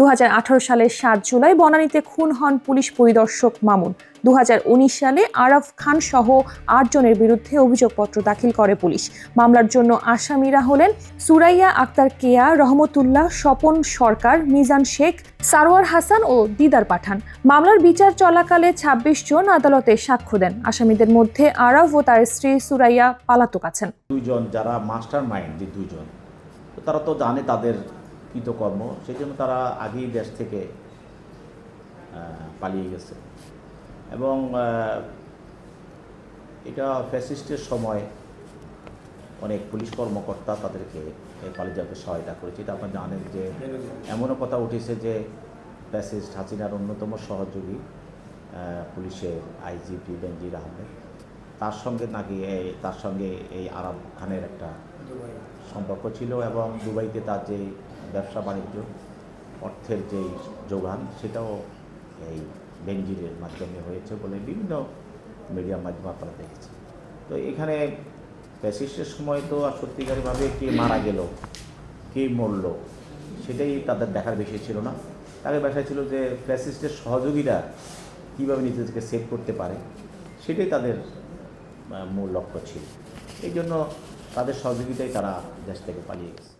2018 সালের 7 জুলাই বনানীতে খুন হন পুলিশ পরিদর্শক মামুন। 2019 সালে আরাফ খান সহ 8 জনের বিরুদ্ধে অভিযোগপত্র দাখিল করে পুলিশ। মামলার জন্য আসামিরা হলেন সুরাইয়া আক্তার কেয়া, রহমতুল্লাহ, স্বপন সরকার, মিজান শেখ, সারোয়ার হাসান ও দিদার পাঠান। মামলার বিচার চলাকালে 26 জন আদালতে সাক্ষ্য দেন। আসামিদের মধ্যে আরাফ ও তার স্ত্রী সুরাইয়া পলাতক আছেন। দুইজন যারা মাস্টার মাইন্ড, যে দুইজন, তারা তো জানে তাদের কৃতকর্ম, সেই জন্য তারা আগেই দেশ থেকে পালিয়ে গেছে। এবং এটা ফ্যাসিস্টের সময় অনেক পুলিশ কর্মকর্তা তাদেরকে পালিয়ে যেতে সহায়তা করেছে। এটা আপনারা জানেন যে এমনও কথা উঠেছে যে ফ্যাসিস্ট হাসিনার অন্যতম সহযোগী পুলিশের আইজিপি বেনজির আহমেদ, তার সঙ্গে এই আরাফ খানের একটা সম্পর্ক ছিল এবং দুবাইতে তার যে ব্যবসা বাণিজ্য, অর্থের যে যোগান, সেটাও এই বেনজিরের মাধ্যমে হয়েছে বলে বিভিন্ন মিডিয়ার মাধ্যমে আপনারা দেখেছেন। তো এখানে ফ্যাসিস্টের সময় তো সত্যিকারভাবে কে মারা গেল, কে মরল, সেটাই তাদের দেখার বিষয় ছিল না। তাদের বিষয় ছিল যে ফ্যাসিস্টের সহযোগীরা কীভাবে নিজেদেরকে সেভ করতে পারে, সেটাই তাদের মূল লক্ষ্য ছিল। এই জন্য তাদের সহযোগিতায় তারা দেশ থেকে পালিয়ে গেছে।